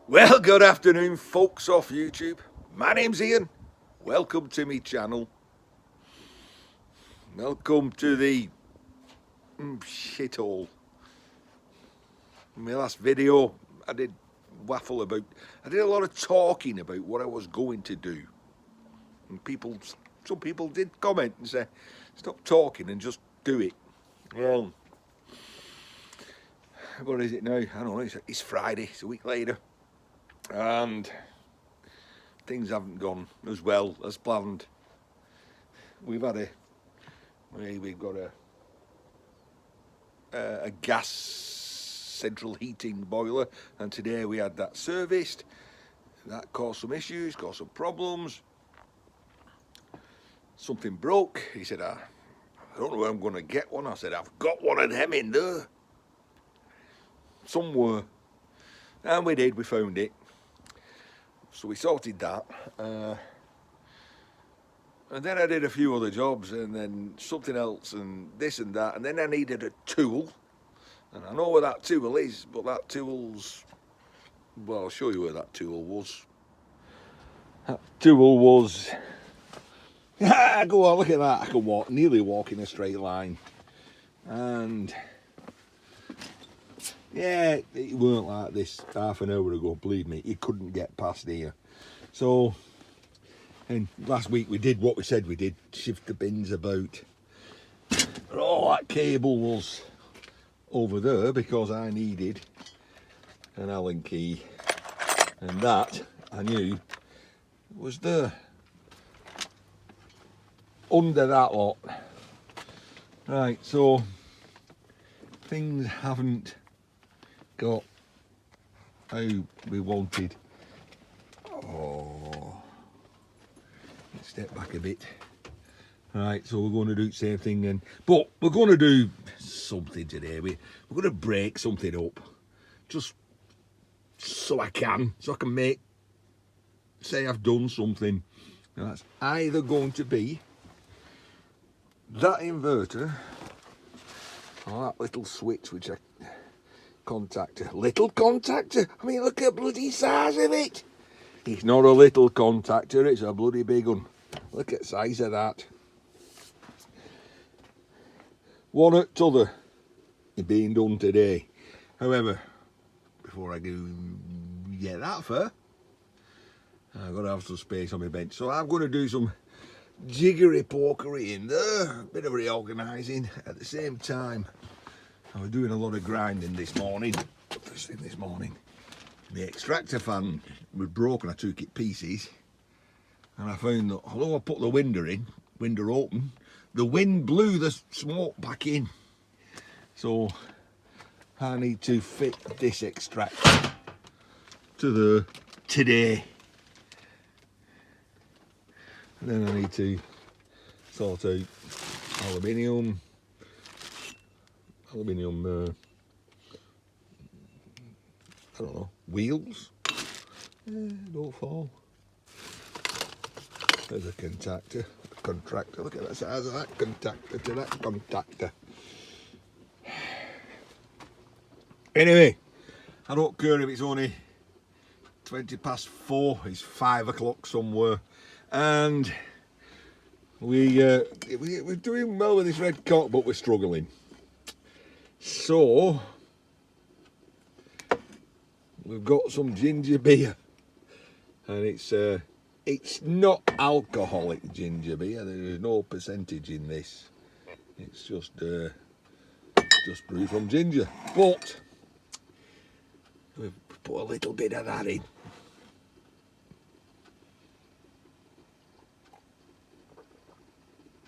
Well, good afternoon, folks off YouTube. My name's Ian. Welcome to me channel. Welcome to the shithole. In my last video, I did a lot of talking about what I was going to do. And some people did comment and say, stop talking and just do it. Well, what is it now? I don't know, it's Friday, it's a week later. And things haven't gone as well as planned. We've got a gas central heating boiler, and today we had that serviced. That caused some issues, caused some problems. Something broke. He said, I don't know where I'm going to get one. I said, I've got one of them in there somewhere. And we did, we found it. So we sorted that. And then I did a few other jobs, and then something else, and this and that. And then I needed a tool. And I know where that tool is, but that tool's... Well, I'll show you where that tool was. That tool was... Go on, look at that. I can nearly walk in a straight line. And... yeah, it weren't like this half an hour ago, believe me. You couldn't get past here. So, and last week we did what we said we did, shift the bins about. Oh, that cable was over there because I needed an Allen key. And that, I knew, was there. Under that lot. Right, so, things haven't got how we wanted. Oh, let's step back a bit. Right, so we're going to do the same thing then, but we're going to do something today. We're going to break something up, just so I can say I've done something. Now that's either going to be that inverter or that little switch which I little contactor. I mean, look at the bloody size of it. It's not a little contactor, it's a bloody big one. Look at the size of that. One at t'other is being done today. However, before I do get that far, I've got to have some space on my bench. So I'm going to do some jiggery pokery in there, a bit of reorganising at the same time. I was doing a lot of grinding this morning. First thing this morning, the extractor fan was broken. I took it pieces, and I found that although I put the window open, the wind blew the smoke back in. So I need to fit this extractor to the today, and then I need to sort out aluminium, I don't know, wheels. Don't fall. There's a contractor. Look at the size of that contactor to that contactor. Anyway, I don't care if it's only 20 past 4. It's 5 o'clock somewhere, and we're doing well with this red cock, but we're struggling. So we've got some ginger beer, and it's not alcoholic ginger beer. There is no percentage in this. It's just brewed from ginger, but we've put a little bit of that in.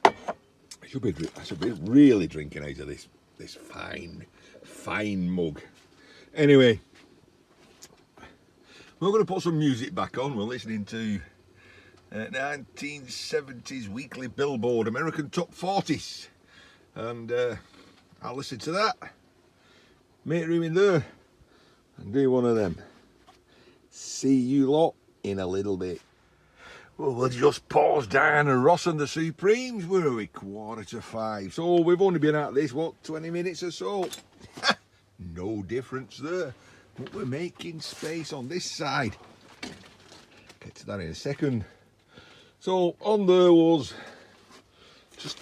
I should be really drinking out of this fine mug. Anyway, we're going to put some music back on. We're listening to 1970s weekly Billboard American Top 40s, and I'll listen to that, make room in there, and do one of them. See you lot in a little bit. Well, we'll just pause Diana Ross and the Supremes. Where are we? 4:45. So we've only been at this, what, 20 minutes or so? No difference there. but we're making space on this side. Get to that in a second. So on there was just,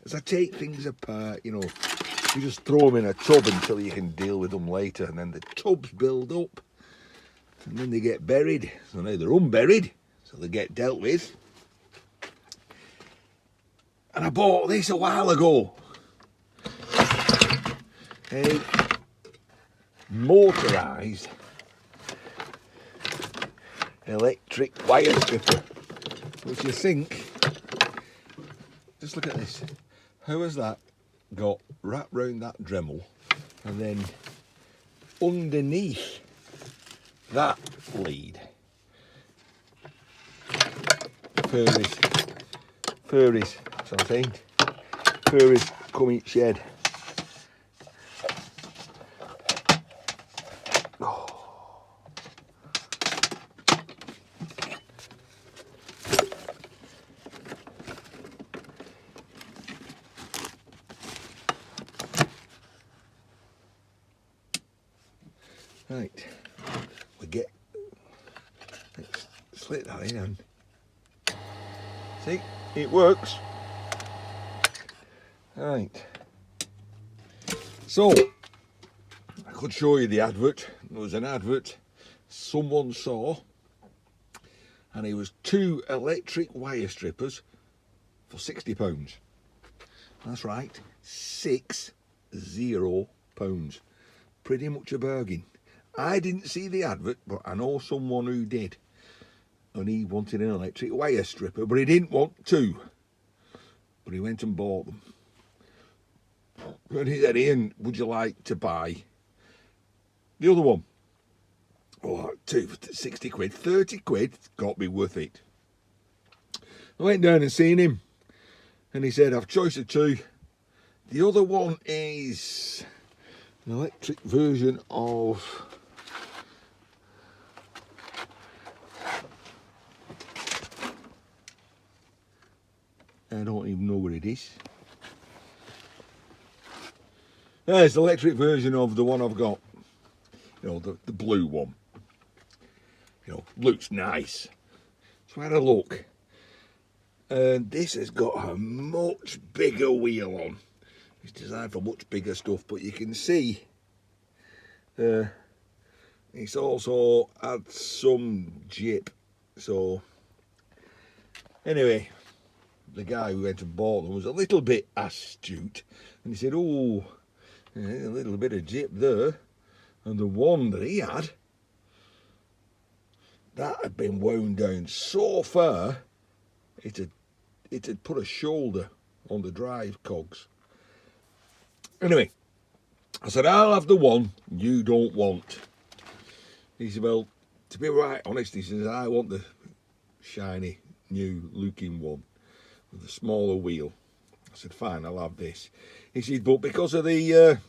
as I take things apart, you know, you just throw them in a tub until you can deal with them later, and then the tubs build up and then they get buried. So now they're unburied, so they get dealt with. And I bought this a while ago, a motorised electric wire stripper, which you think, just look at this, how has that got wrapped round that Dremel, and then underneath that lead, furries, so I'm saying, furries come each shed. Right, let's slit that in and see, it works. Right, so I could show you the advert. There was an advert someone saw, and it was 2 electric wire strippers for £60. That's right, £60. Pretty much a bargain. I didn't see the advert, but I know someone who did, and he wanted an electric wire stripper, but he didn't want 2, but he went and bought them. And he said, Ian, would you like to buy the other one? Oh, 2 for 60 quid, 30 quid, it's got to be worth it. I went down and seen him, and he said, I've choice of 2. The other one is an electric version of, I don't even know what it is. It's the electric version of the one I've got. You know, the blue one. You know, looks nice. So I had a look. And this has got a much bigger wheel on. It's designed for much bigger stuff, but you can see it's also had some jip. So anyway, the guy who went and bought them was a little bit astute, and he said, oh, a little bit of jip there. And the one that he had, that had been wound down so far it had put a shoulder on the drive cogs. Anyway, I said, I'll have the one you don't want. He said, well, to be right honest, he says, I want the shiny new looking one with a smaller wheel. I said, fine, I'll have this. He said, but because of the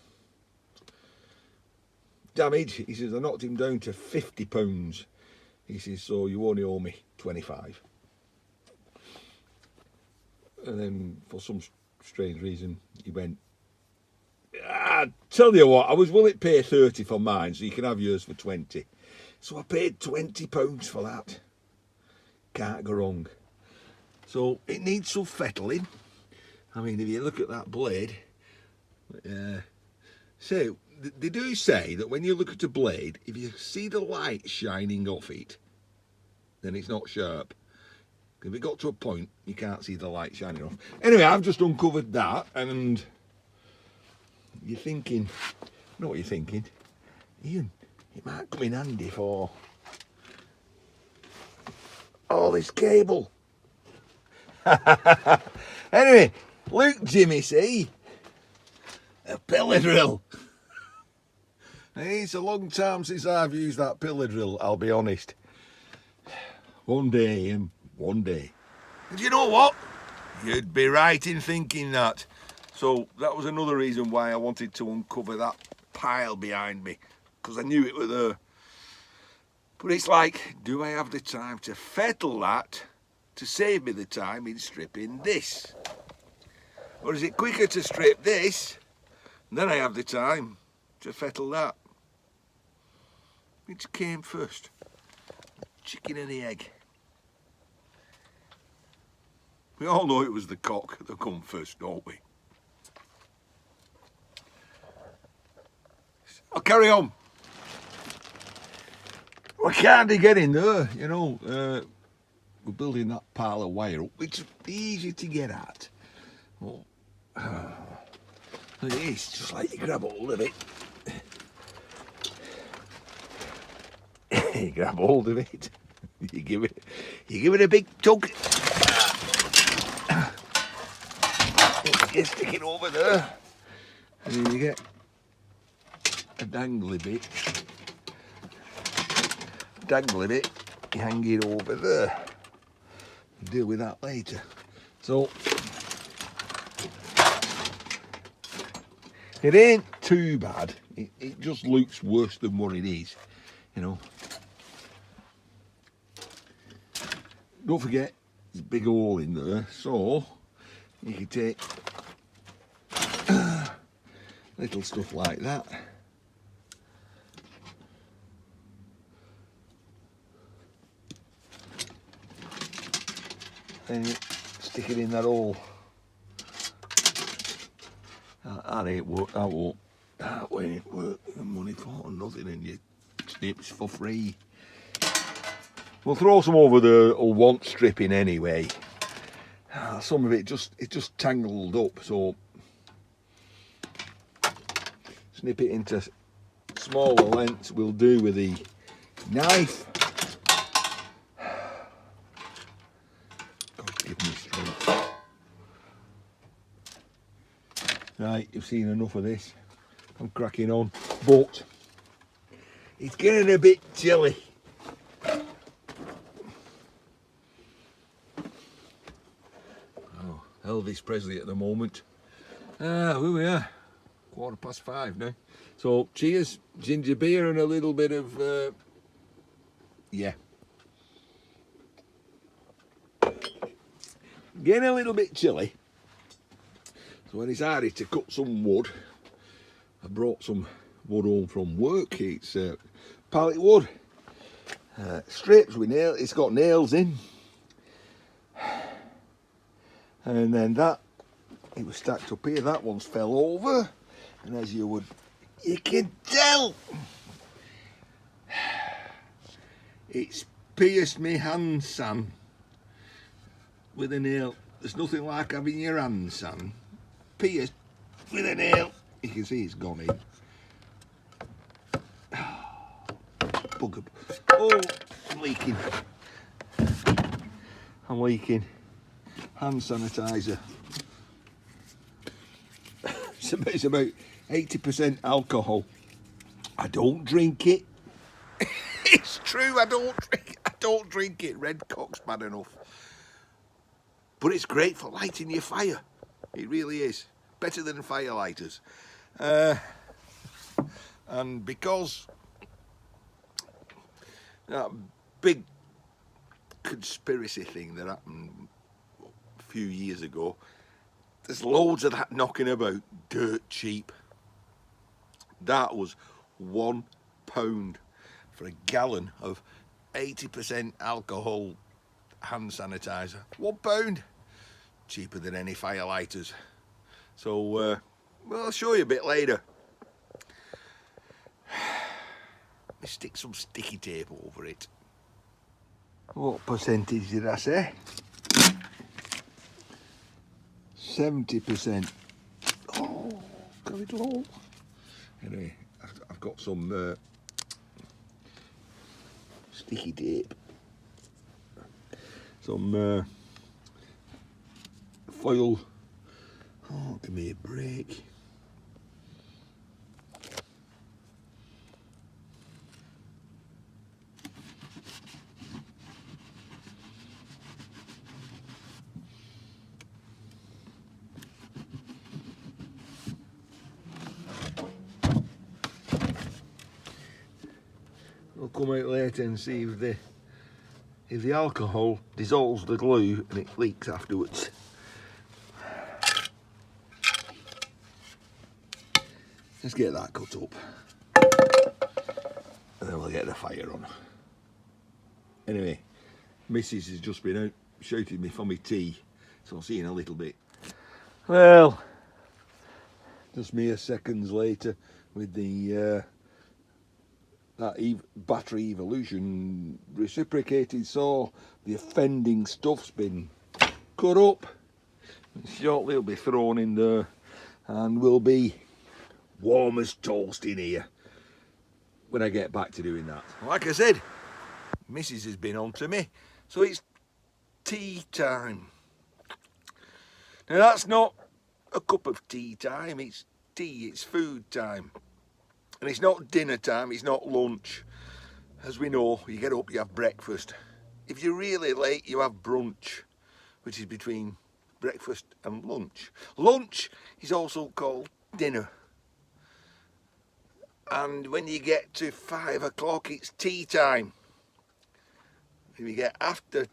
damage, he says, I knocked him down to £50. He says, so you only owe me 25. And then for some strange reason he went, I tell you what, I was willing to pay 30 for mine, so you can have yours for 20. So I paid £20 for that. Can't go wrong. So it needs some fettling. I mean, if you look at that blade, so they do say that when you look at a blade, if you see the light shining off it, then it's not sharp. If it got to a point, you can't see the light shining off. Anyway, I've just uncovered that, and you're thinking, I know what you're thinking, Ian, it might come in handy for all this cable. Anyway, look, Jimmy, see? A pillar drill. It's a long time since I've used that pillar drill, I'll be honest. One day, Ian, one day. And you know what? You'd be right in thinking that. So that was another reason why I wanted to uncover that pile behind me, because I knew it was there. But it's like, do I have the time to fettle that to save me the time in stripping this? Or is it quicker to strip this, and then I have the time to fettle that? Which came first? Chicken or the egg? We all know it was the cock that come first, don't we? I'll carry on. We can't get in there, you know. We're building that pile of wire up, which is easy to get at. Well, it is just like you grab hold of it. You grab hold of it. You give it a big tug. You stick it over there, and then you get a dangly bit. You hang it over there. Deal with that later. So it ain't too bad. It just looks worse than what it is, you know. Don't forget there's a big hole in there, so you can take little stuff like that. And stick it in that hole. That ain't work. That won't work. Money for nothing, and your snips for free. We'll throw some over the want stripping anyway. Some of it just tangled up, so snip it into smaller lengths. We'll do with the knife. Give me strength. Right, you've seen enough of this. I'm cracking on, but it's getting a bit chilly. Oh, Elvis Presley at the moment. Here we are, 5:15 now. So cheers, ginger beer and a little bit of yeah. Getting a little bit chilly, so when it's hardy to cut some wood, I brought some wood home from work. It's pallet wood, strips with nails. It's got nails in, and then it was stacked up here. That one's fell over, and as you can tell, it's pierced my hand, Sam. With a nail. There's nothing like having your hand, Sam, pierced with a nail. You can see it's gone in. Bugger. Oh, I'm leaking. Hand sanitizer. It's about 80% alcohol. I don't drink it. It's true, I don't drink it. Red cock's bad enough. But it's great for lighting your fire. It really is. Better than fire lighters. And because that big conspiracy thing that happened a few years ago, there's loads of that knocking about, dirt cheap. That was £1 for a gallon of 80% alcohol hand sanitizer. £1, cheaper than any fire lighters. So well, I'll show you a bit later. Let me stick some sticky tape over it. What percentage did I say? 70%. Oh, got it all. Anyway, I've got some sticky tape. Some foil. Oh, give me a break. We'll come out later and see if the alcohol dissolves the glue and it leaks afterwards. Let's get that cut up. and then we'll get the fire on. Anyway, Mrs. has just been out shouting me for my tea, so I'll see you in a little bit. Well, just mere seconds later with the battery evolution reciprocated, so the offending stuff's been cut up. Shortly it'll be thrown in there and will be warm as toast in here when I get back to doing that. Like I said, Mrs. has been on to me, so it's tea time. Now that's not a cup of tea time, it's tea, it's food time. And it's not dinner time, it's not lunch. As we know, you get up, you have breakfast. If you're really late, you have brunch, which is between breakfast and lunch. Lunch is also called dinner. And when you get to 5 o'clock, it's tea time. If you get after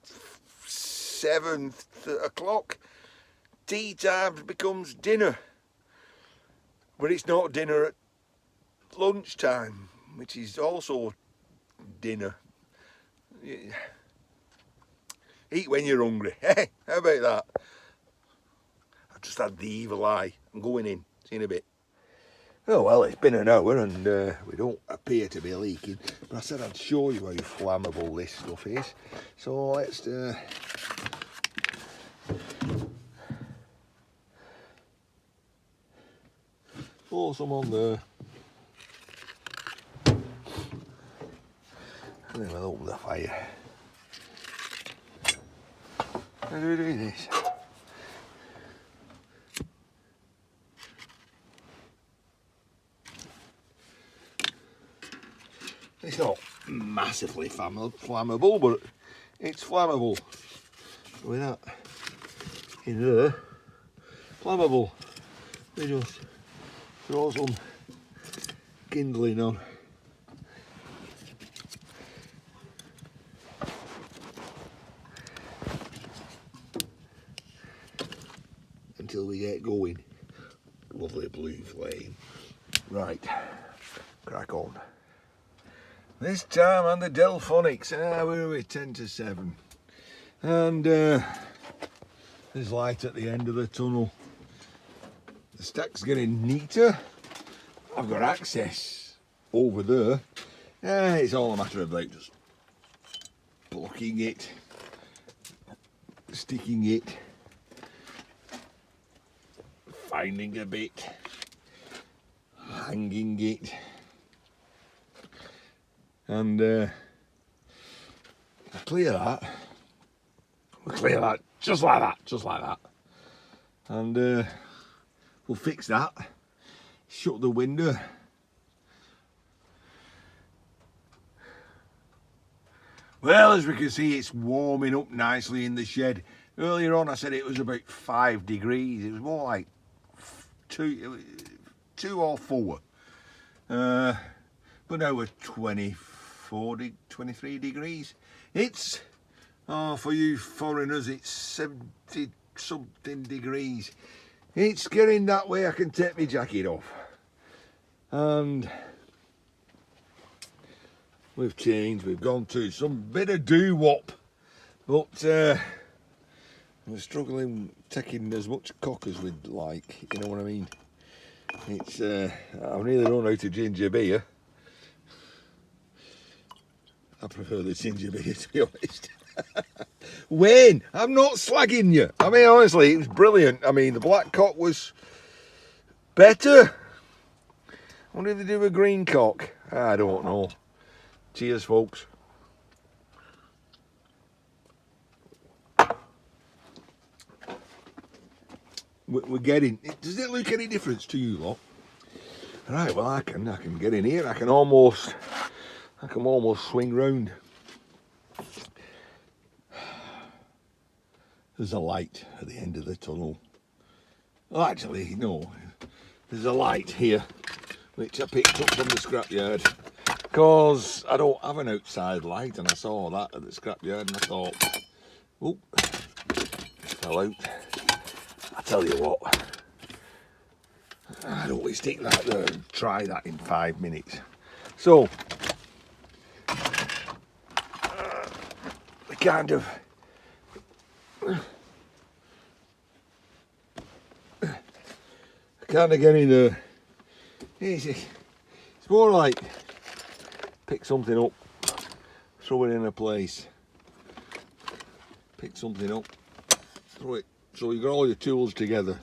7 o'clock, tea time becomes dinner. But it's not dinner at lunchtime, which is also dinner. Eat when you're hungry. Hey, how about that? I've just had the evil eye. I'm going in. See you in a bit. Oh well, it's been an hour and we don't appear to be leaking. But I said I'd show you how flammable this stuff is. So let's pour some on there. And then we'll open the fire. How do we do this? It's not massively flammable, but it's flammable. With that in there, flammable. We just throw some kindling on. Until we get going. Lovely blue flame. Right, crack on. This time on the Delphonics, where are we, 10 to 7. And there's light at the end of the tunnel. The stack's getting neater. I've got access over there. It's all a matter of like just blocking it, sticking it, finding a bit, hanging it. And clear that. We'll clear that just like that. And we'll fix that. Shut the window. Well, as we can see, it's warming up nicely in the shed. Earlier on, I said it was about 5 degrees. It was more like 2 or 4. But now we're 23 degrees. It's, for you foreigners, it's 70 something degrees. It's getting that way I can take my jacket off. And we've changed, we've gone to some bit of doo-wop. But we're struggling taking as much cock as we'd like, you know what I mean? It's, I really don't know how to ginger beer. I prefer the ginger beer, to be honest. Wayne, I'm not slagging you. I mean, honestly, it was brilliant. I mean, the black cock was better. I wonder if they do a green cock. I don't know. Cheers, folks. We're getting. Does it look any difference to you lot? Right. Well, I can get in here. I can almost swing round. There's a light at the end of the tunnel. Well, actually, no. There's a light here, which I picked up from the scrapyard. Because I don't have an outside light, and I saw that at the scrapyard, and I thought, oh, fell out. I tell you what, I'd always stick that there and try that in 5 minutes. So the kind of getting there. It's more like pick something up, throw it in a place, pick something up, throw it. So you got all your tools together,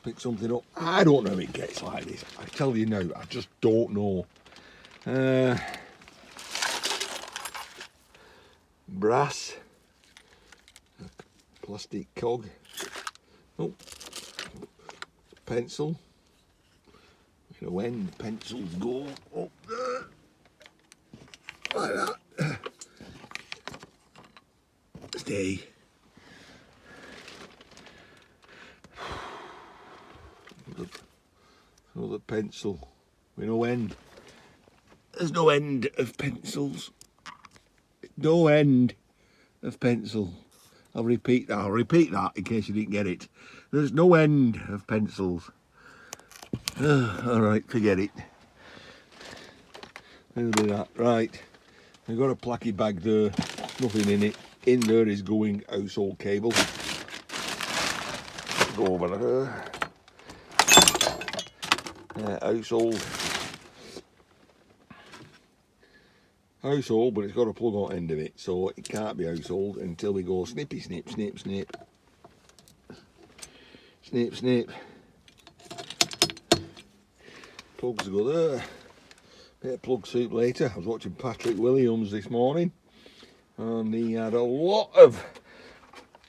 pick something up. I don't know if it gets like this. I tell you now, I just don't know. Brass, plastic cog, oh, pencil. You know when the pencils go up there, like that. Stay. Another pencil with no end. There's no end of pencils. No end of pencil. I'll repeat that in case you didn't get it. There's no end of pencils. Alright, forget it. We'll do that. Right. I've got a placky bag there. Nothing in it. In there is going household cable. Go over there. Household, but it's got a plug on the end of it, so it can't be household until we go snippy snip, snip, snip. Snip, snip. Plugs go there. Bit of plug soup later. I was watching Patrick Williams this morning, and he had a lot of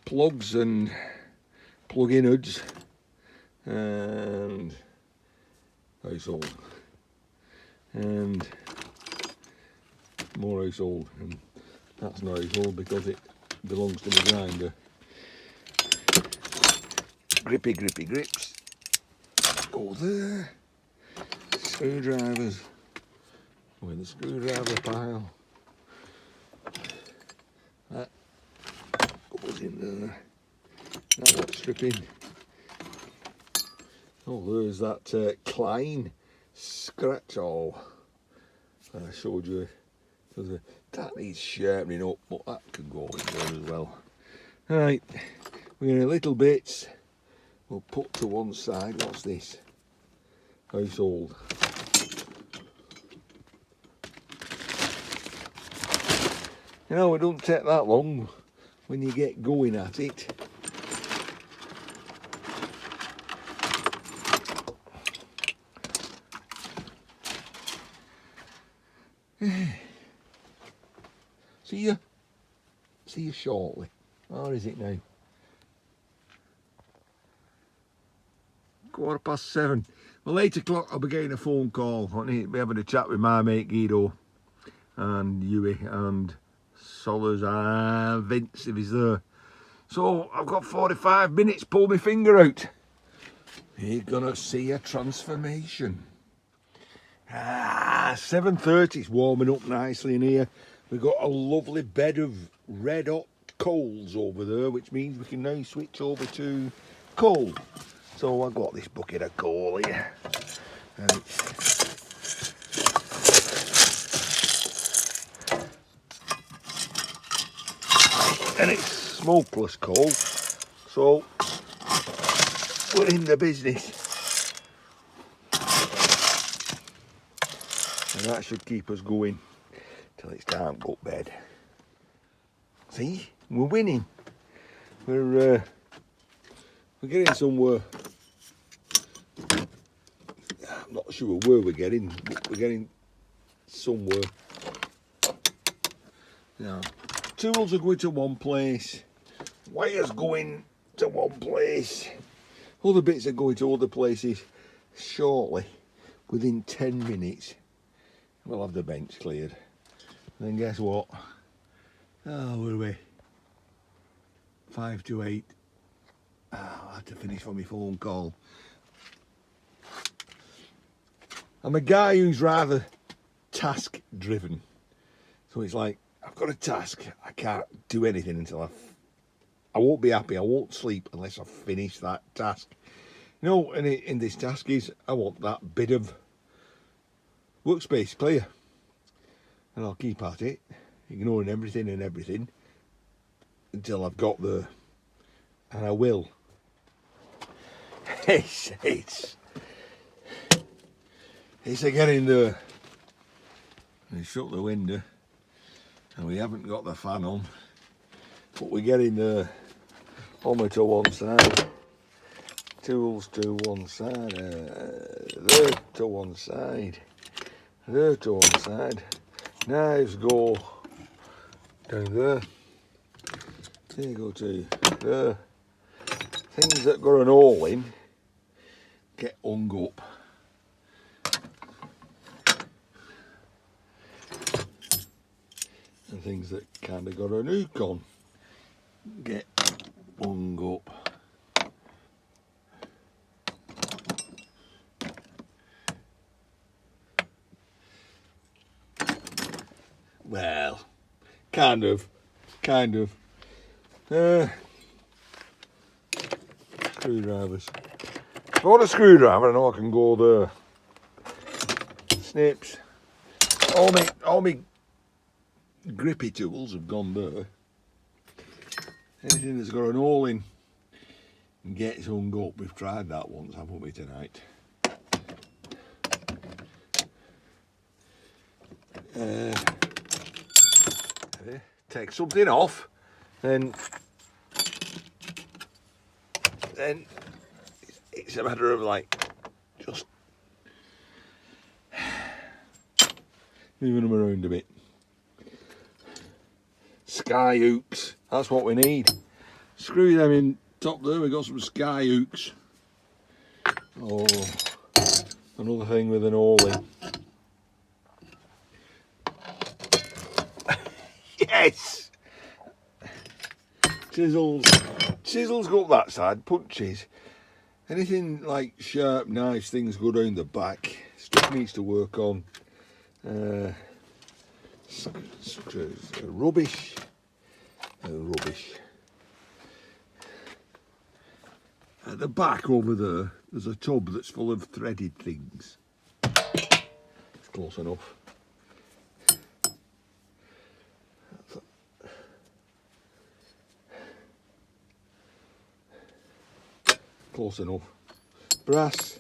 plugs and plug-in hoods and household and more household, and that's not household because it belongs to the grinder. Grippy grips go there. Screwdrivers with the screwdriver pile. That goes in there. That's stripping. Oh, there's that Klein scratch. Oh, I showed you. That needs sharpening up, but that could go in there as well. Right, we're going to little bits. We'll put to one side. What's this? Household. You know, it don't take that long when you get going at it. See you shortly. Or is it now? 7:15. Well, 8 o'clock I'll be getting a phone call. I'll be having a chat with my mate Guido and Huey and Solers and Vince if he's there. So I've got 45 minutes, pull my finger out. You're gonna see a transformation. 7:30, it's warming up nicely in here. We've got a lovely bed of red hot coals over there, which means we can now switch over to coal. So I've got this bucket of coal here, and it's smokeless coal, so we're in the business, and that should keep us going till it's time to go to bed. See, we're winning. We're getting somewhere. I'm not sure where we're getting, but we're getting somewhere. Now, tools are going to one place, wires going to one place, other bits are going to other places. Shortly, within 10 minutes, we'll have the bench cleared. And then guess what? Oh, where are we? 5 to 8. I had to finish for my phone call. I'm a guy who's rather task driven. So it's like, I've got a task, I can't do anything until I won't be happy, I won't sleep unless I finish that task. You know, and in this task is, I want that bit of workspace clear, and I'll keep at it, ignoring everything until I've got there, and I will. It's getting there. We shut the window, and we haven't got the fan on, but we're getting there. Hammer to one side, tools to one side, there to one side, there to one side, knives go down there, they go to there, things that got an hole in get hung up. And things that kind of got an hook on get hung up. Well, kind of. Screwdrivers. If I want a screwdriver, I know I can go there. Snips. All my grippy tools have gone there. Anything that's got an hole in and gets hung up. We've tried that once, haven't we, tonight? Take something off, then it's a matter of like just moving them around a bit. Sky hooks, that's what we need. Screw them in top there, we've got some sky hooks. Oh, another thing with an hole in. Yes! Chisels go up that side, punches. Anything like sharp knives, things go down the back. Stuff needs to work on. Rubbish. At the back over there's a tub that's full of threaded things. It's close enough. Close enough. Brass.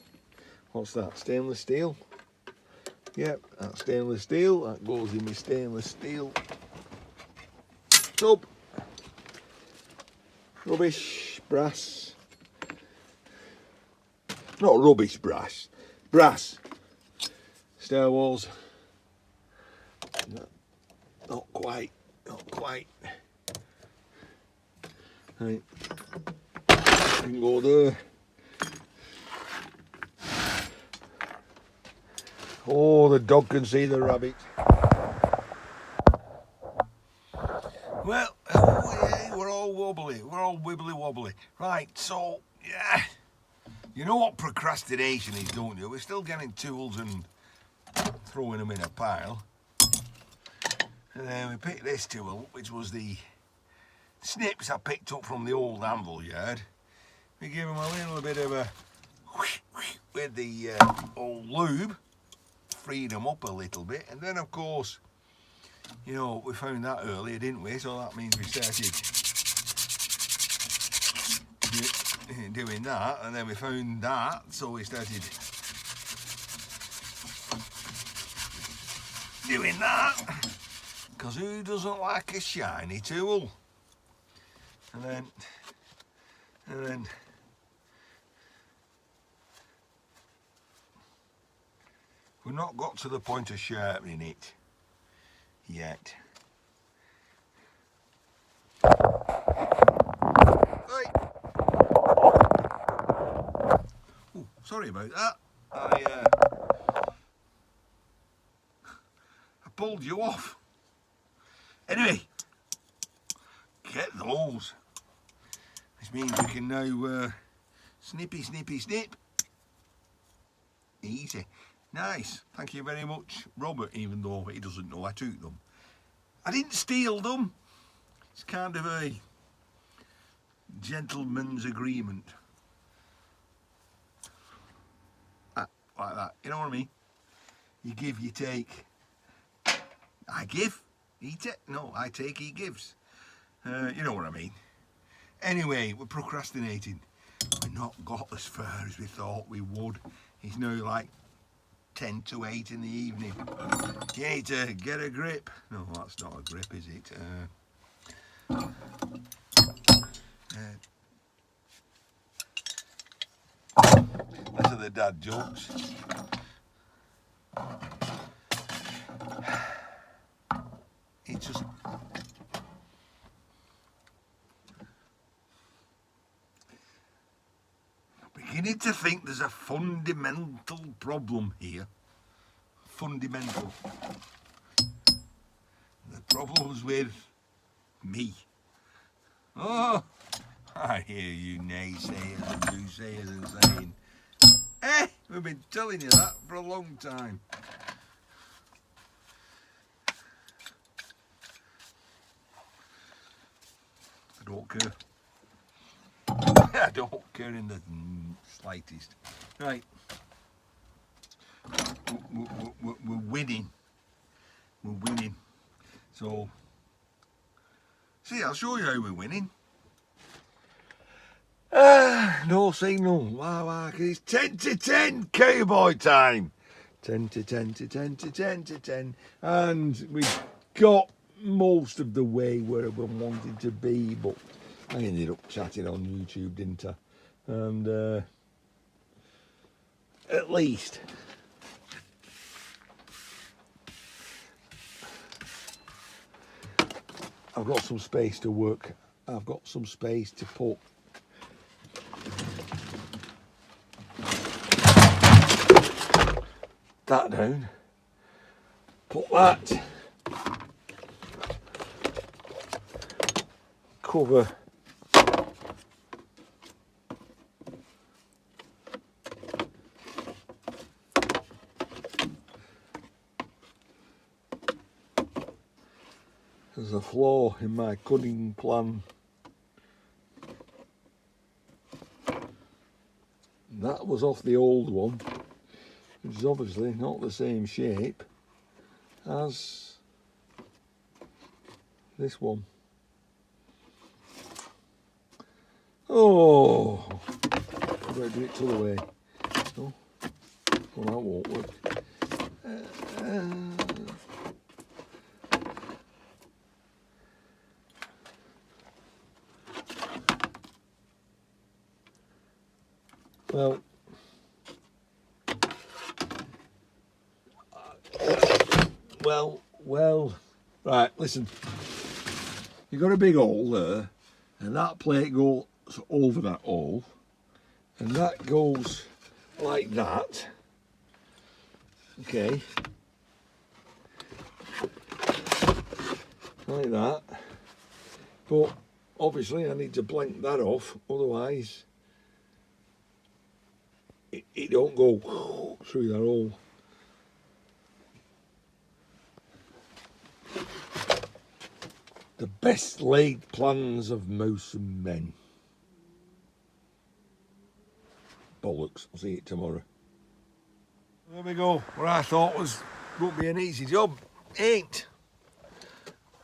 What's that? Stainless steel? Yep, that's stainless steel. That goes in my stainless steel tub. Rubbish. Brass. Not rubbish brass. Brass. Stair walls. Not quite. Right. Can go there. Oh, the dog can see the rabbit. Well, yeah, we're all wobbly. We're all wibbly wobbly. Right, so, yeah. You know what procrastination is, don't you? We're still getting tools and throwing them in a pile. And then we picked this tool, which was the snips I picked up from the old anvil yard. We give them a little bit of a with the old lube, freed them up a little bit, and then of course, you know, we found that earlier, didn't we? So that means we started doing that, and then we found that, so we started doing that, because who doesn't like a shiny tool? And then we've not got to the point of sharpening it yet. Right. Oh, sorry about that. I pulled you off. Anyway, get those. This means we can now snippy, snip. Easy. Nice. Thank you very much, Robert, even though he doesn't know I took them. I didn't steal them. It's kind of a gentleman's agreement. Like that. You know what I mean? You give, you take. I give, he take. No, I take, he gives. You know what I mean. Anyway, we're procrastinating. We've not got as far as we thought we would. It's now like 10 to 8 in the evening. You need to get a grip. No, that's not a grip, is it? Those are the dad jokes. It's just... beginning to think there's a fundamental problem here. Fundamental. The problem's with me. Oh, I hear you naysayers and doomsayers and saying, we've been telling you that for a long time. I don't care. I don't care in the slightest. Right. We're winning. We're winning. So, see, I'll show you how we're winning. No signal. Wow, it's 10 to 10 cowboy time. 10 to 10 to 10 to 10 to 10. And we got most of the way where we wanted to be, but I ended up chatting on YouTube, didn't I? And at least I've got some space to work. I've got some space to put that down. Put that cover there's a flaw in my cutting plan. That was off the old one, which is obviously not the same shape as this one. Oh, I've got to do it the other way. Oh, well, that won't work. Well, right, listen, you've got a big hole there, and that plate goes over that hole, and that goes like that, okay, like that, but obviously I need to blank that off, otherwise it don't go through that hole. The best laid plans of mouse and men. Bollocks, I'll see you tomorrow. There we go, what I thought won't be an easy job, ain't.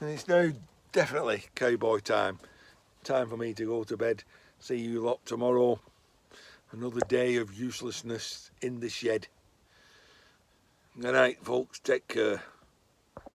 And it's now definitely cowboy time. Time for me to go to bed. See you lot tomorrow. Another day of uselessness in the shed. Good night, folks, take care.